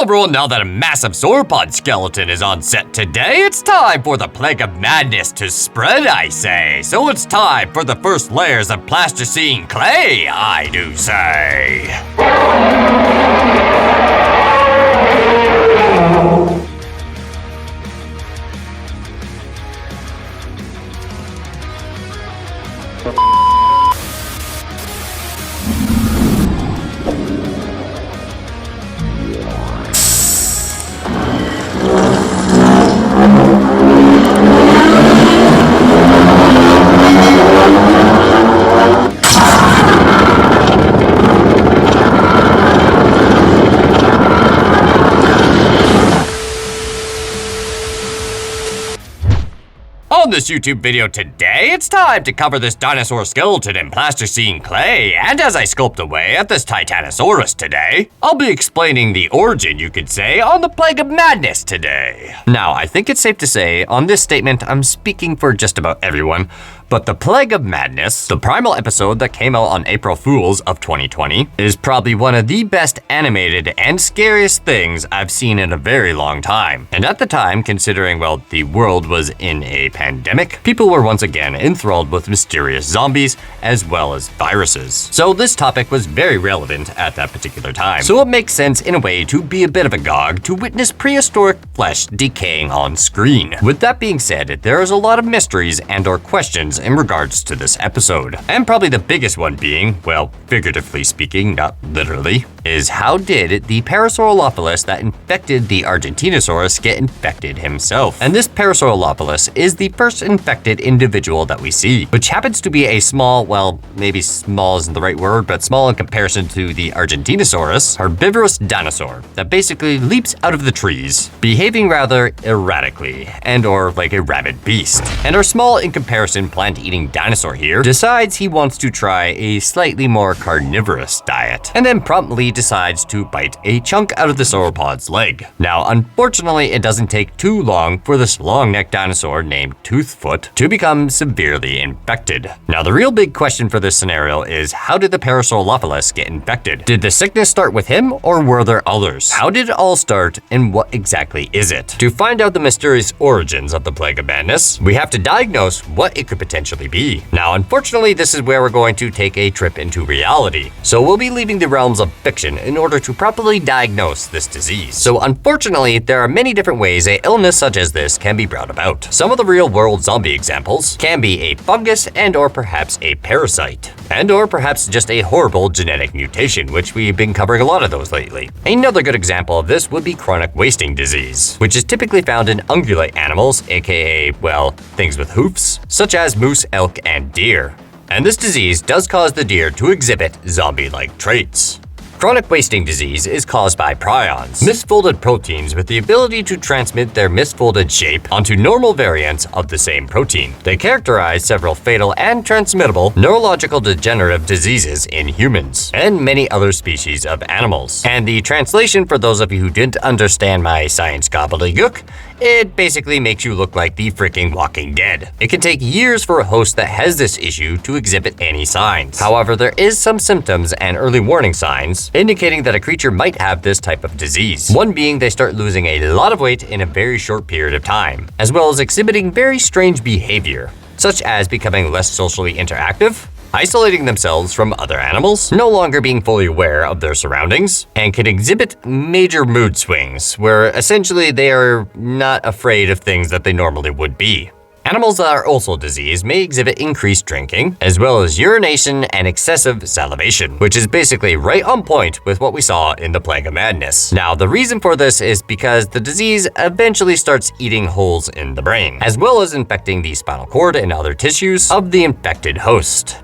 everyone, now that a massive sauropod skeleton is on set today, it's time for the plague of madness to spread, I say. So it's time for the first layers of plasticine clay, I do say. On this YouTube video today, it's time to cover this dinosaur skeleton in plasticine clay, and as I sculpt away at this Titanosaurus today, I'll be explaining the origin, you could say, on the plague of madness today. Now, I think it's safe to say, on this statement, I'm speaking for just about everyone, but the Plague of Madness, the Primal episode that came out on April Fools of 2020, is probably one of the best animated and scariest things I've seen in a very long time. And at the time, considering, well, the world was in a pandemic, people were once again enthralled with mysterious zombies as well as viruses. So this topic was very relevant at that particular time. So it makes sense in a way to be a bit of a gog to witness prehistoric flesh decaying on screen. With that being said, there is a lot of mysteries and or questions in regards to this episode. And probably the biggest one being, well, figuratively speaking, not literally, is how did the Parasaurolophus that infected the Argentinosaurus get infected himself? And this Parasaurolophus is the first infected individual that we see, which happens to be a small, well, maybe small isn't the right word, but small in comparison to the Argentinosaurus, herbivorous dinosaur that basically leaps out of the trees, behaving rather erratically, and or like a rabid beast. And our small in comparison plant-eating dinosaur here decides he wants to try a slightly more carnivorous diet, and then promptly decides to bite a chunk out of the sauropod's leg. Now, unfortunately, it doesn't take too long for this long-necked dinosaur named Toothfoot to become severely infected. Now, the real big question for this scenario is, how did the Parasaurolophus get infected? Did the sickness start with him, or were there others? How did it all start, and what exactly is it? To find out the mysterious origins of the Plague of Madness, we have to diagnose what it could potentially be. Now, unfortunately, this is where we're going to take a trip into reality. So we'll be leaving the realms of fiction in order to properly diagnose this disease. So unfortunately, there are many different ways an illness such as this can be brought about. Some of the real-world zombie examples can be a fungus and or perhaps a parasite, and or perhaps just a horrible genetic mutation, which we've been covering a lot of those lately. Another good example of this would be chronic wasting disease, which is typically found in ungulate animals, aka, well, things with hoofs, such as moose, elk, and deer. And this disease does cause the deer to exhibit zombie-like traits. Chronic wasting disease is caused by prions, misfolded proteins with the ability to transmit their misfolded shape onto normal variants of the same protein. They characterize several fatal and transmittable neurological degenerative diseases in humans and many other species of animals. And the translation, for those of you who didn't understand my science gobbledygook, it basically makes you look like the freaking Walking Dead. It can take years for a host that has this issue to exhibit any signs. However, there is some symptoms and early warning signs indicating that a creature might have this type of disease. One being they start losing a lot of weight in a very short period of time, as well as exhibiting very strange behavior, such as becoming less socially interactive, isolating themselves from other animals, no longer being fully aware of their surroundings, and can exhibit major mood swings, where essentially they are not afraid of things that they normally would be. Animals that are also diseased may exhibit increased drinking, as well as urination and excessive salivation, which is basically right on point with what we saw in the Plague of Madness. Now, the reason for this is because the disease eventually starts eating holes in the brain, as well as infecting the spinal cord and other tissues of the infected host.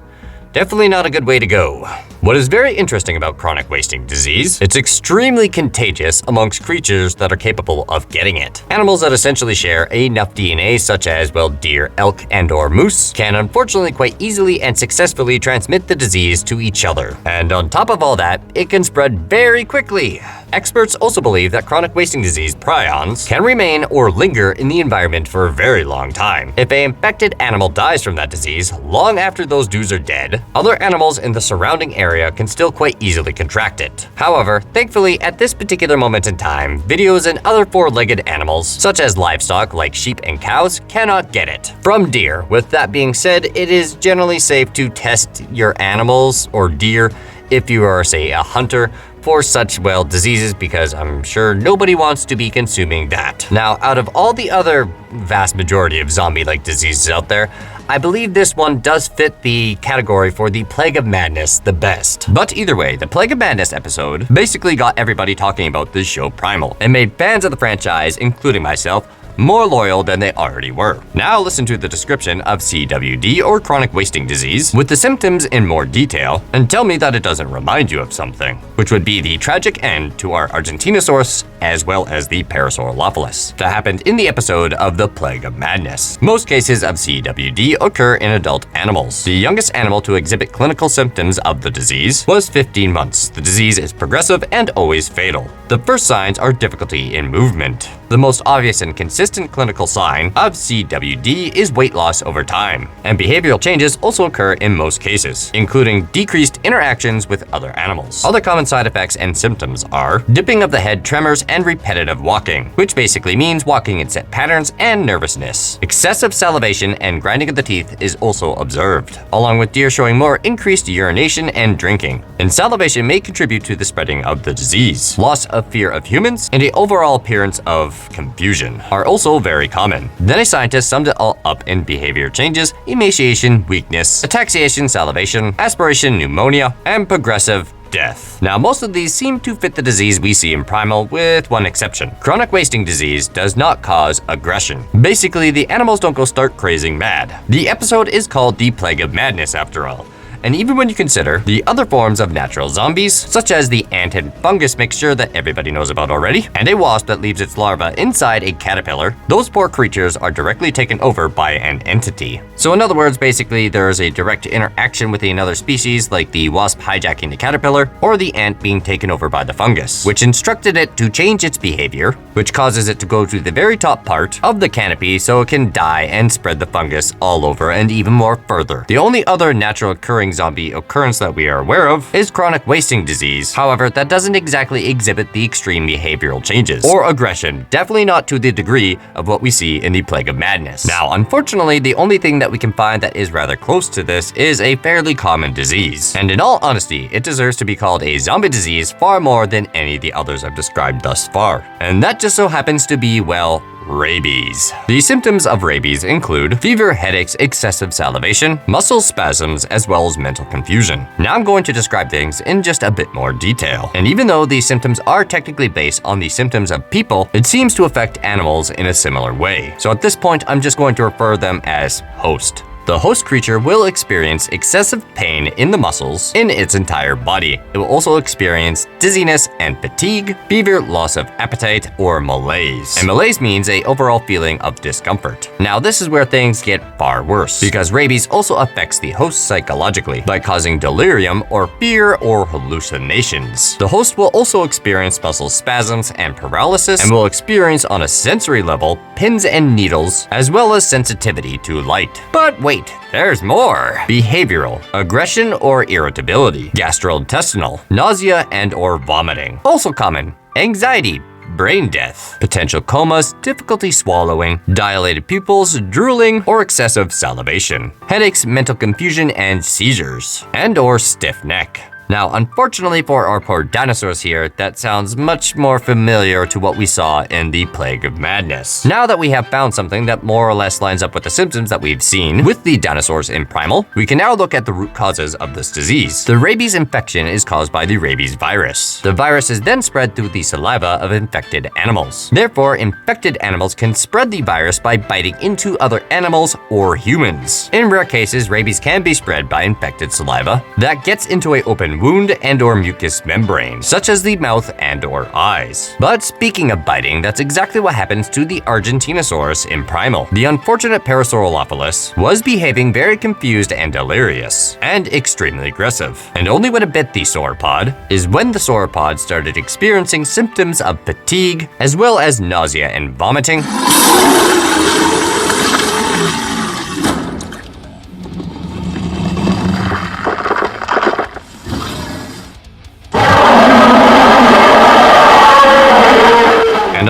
Definitely not a good way to go. What is very interesting about chronic wasting disease, it's extremely contagious amongst creatures that are capable of getting it. Animals that essentially share enough DNA, such as, well, deer, elk, and or moose, can unfortunately quite easily and successfully transmit the disease to each other. And on top of all that, it can spread very quickly. Experts also believe that chronic wasting disease prions can remain or linger in the environment for a very long time. If an infected animal dies from that disease long after those dudes are dead, other animals in the surrounding area area can still quite easily contract it. However, thankfully, at this particular moment in time, videos and other four-legged animals, such as livestock like sheep and cows, cannot get it from deer. With that being said, it is generally safe to test your animals or deer if you are, say, a hunter for such, well, diseases, because I'm sure nobody wants to be consuming that. Now, out of all the other vast majority of zombie-like diseases out there, I believe this one does fit the category for the Plague of Madness the best. But either way, the Plague of Madness episode basically got everybody talking about this show Primal and made fans of the franchise, including myself, more loyal than they already were. Now listen to the description of CWD, or chronic wasting disease, with the symptoms in more detail, and tell me that it doesn't remind you of something, which would be the tragic end to our Argentinosaurus as well as the Parasaurolophus that happened in the episode of the Plague of Madness. Most cases of CWD occur in adult animals. The youngest animal to exhibit clinical symptoms of the disease was 15 months. The disease is progressive and always fatal. The first signs are difficulty in movement. The most obvious and consistent clinical sign of CWD is weight loss over time, and behavioral changes also occur in most cases, including decreased interactions with other animals. Other common side effects and symptoms are dipping of the head, tremors, and repetitive walking, which basically means walking in set patterns, and nervousness. Excessive salivation and grinding of the teeth is also observed, along with deer showing more increased urination and drinking. And salivation may contribute to the spreading of the disease. Loss of fear of humans and the overall appearance of confusion are also very common. Then a scientist summed it all up in behavior changes, emaciation, weakness, ataxiation, salivation, aspiration, pneumonia, and progressive death. Now, most of these seem to fit the disease we see in Primal, with one exception. Chronic wasting disease does not cause aggression. Basically, the animals don't go stark crazing mad. The episode is called The Plague of Madness after all. And even when you consider the other forms of natural zombies, such as the ant and fungus mixture that everybody knows about already, and a wasp that leaves its larva inside a caterpillar, those poor creatures are directly taken over by an entity. So in other words, basically there is a direct interaction with another species, like the wasp hijacking the caterpillar, or the ant being taken over by the fungus, which instructed it to change its behavior, which causes it to go to the very top part of the canopy so it can die and spread the fungus all over and even more further. The only other natural occurring zombie occurrence that we are aware of is chronic wasting disease. However, that doesn't exactly exhibit the extreme behavioral changes or aggression, definitely not to the degree of what we see in the Plague of Madness. Now, unfortunately, the only thing that we can find that is rather close to this is a fairly common disease. And in all honesty, it deserves to be called a zombie disease far more than any of the others I've described thus far. And that just so happens to be, well, rabies. The symptoms of rabies include fever, headaches, excessive salivation, muscle spasms, as well as mental confusion. Now I'm going to describe things in just a bit more detail. And even though these symptoms are technically based on the symptoms of people, it seems to affect animals in a similar way. So at this point, I'm just going to refer them as host. The host creature will experience excessive pain in the muscles in its entire body. It will also experience dizziness and fatigue, fever, loss of appetite, or malaise. And malaise means an overall feeling of discomfort. Now, this is where things get far worse, because rabies also affects the host psychologically by causing delirium or fear or hallucinations. The host will also experience muscle spasms and paralysis, and will experience on a sensory level pins and needles, as well as sensitivity to light. But wait, there's more. Behavioral, aggression or irritability, gastrointestinal, nausea and or vomiting. Also common, anxiety, brain death, potential comas, difficulty swallowing, dilated pupils, drooling, or excessive salivation, headaches, mental confusion, and seizures, and or stiff neck. Now, unfortunately for our poor dinosaurs here, that sounds much more familiar to what we saw in the Plague of Madness. Now that we have found something that more or less lines up with the symptoms that we've seen with the dinosaurs in Primal, we can now look at the root causes of this disease. The rabies infection is caused by the rabies virus. The virus is then spread through the saliva of infected animals. Therefore, infected animals can spread the virus by biting into other animals or humans. In rare cases, rabies can be spread by infected saliva that gets into an open wound and or mucous membrane, such as the mouth and or eyes. But speaking of biting, that's exactly what happens to the Argentinosaurus in Primal. The unfortunate Parasaurolophus was behaving very confused and delirious, and extremely aggressive. And only when it bit the sauropod is when the sauropod started experiencing symptoms of fatigue, as well as nausea and vomiting,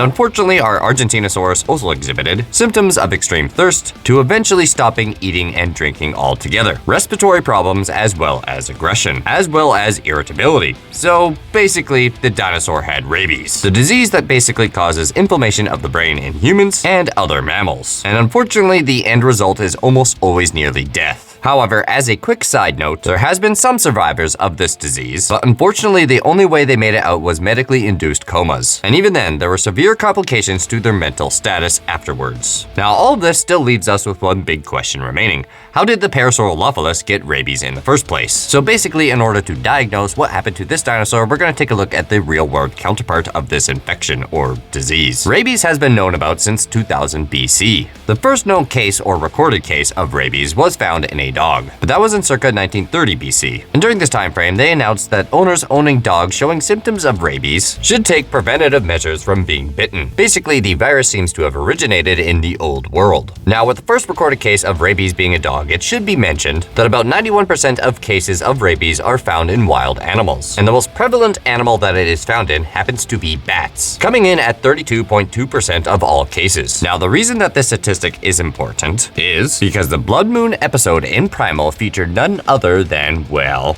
unfortunately our Argentinosaurus also exhibited symptoms of extreme thirst to eventually stopping eating and drinking altogether, respiratory problems as well as aggression, as well as irritability. So basically, the dinosaur had rabies, the disease that basically causes inflammation of the brain in humans and other mammals. And unfortunately, the end result is almost always nearly death. However, as a quick side note, there has been some survivors of this disease, but unfortunately the only way they made it out was medically induced comas. And even then, there were severe complications to their mental status afterwards. Now, all of this still leaves us with one big question remaining. How did the Parasaurolophus get rabies in the first place? So basically, in order to diagnose what happened to this dinosaur, we're going to take a look at the real-world counterpart of this infection or disease. Rabies has been known about since 2000 BC. The first known case or recorded case of rabies was found in a dog, but that was in circa 1930 BC. And during this time frame, they announced that owners owning dogs showing symptoms of rabies should take preventative measures from being bitten. Basically, the virus seems to have originated in the old world. Now, with the first recorded case of rabies being a dog, it should be mentioned that about 91% of cases of rabies are found in wild animals. And the most prevalent animal that it is found in happens to be bats, coming in at 32.2% of all cases. Now, the reason that this statistic is important is because the Blood Moon episode in Primal featured none other than, well,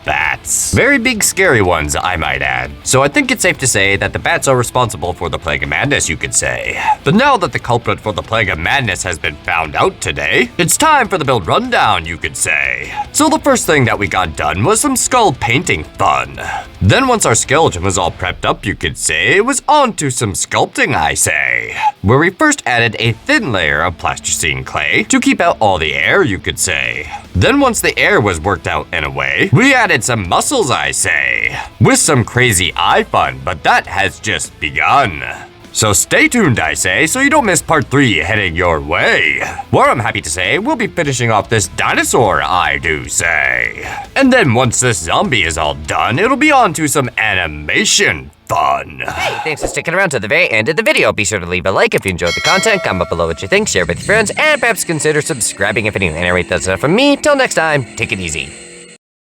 bats. Very big, scary ones, I might add. So I think it's safe to say that the bats are responsible for the Plague of Madness, you could say. But now that the culprit for the Plague of Madness has been found out today, it's time for the build rundown, you could say. So the first thing that we got done was some skull painting fun. Then once our skeleton was all prepped up, you could say, it was on to some sculpting, I say. Where we first added a thin layer of plasticine clay to keep out all the air, you could say. Then once the air was worked out in a way, we added some muscles, I say, with some crazy eye fun, but that has just begun. So stay tuned, I say, so you don't miss part 3 heading your way, where I'm happy to say we'll be finishing off this dinosaur, I do say. And then once this zombie is all done, it'll be on to some animation fun. Hey, thanks for sticking around to the very end of the video. Be sure to leave a like if you enjoyed the content, comment below what you think, share with your friends, and perhaps consider subscribing if anything. Anyway, that's enough from me. Till next time, take it easy.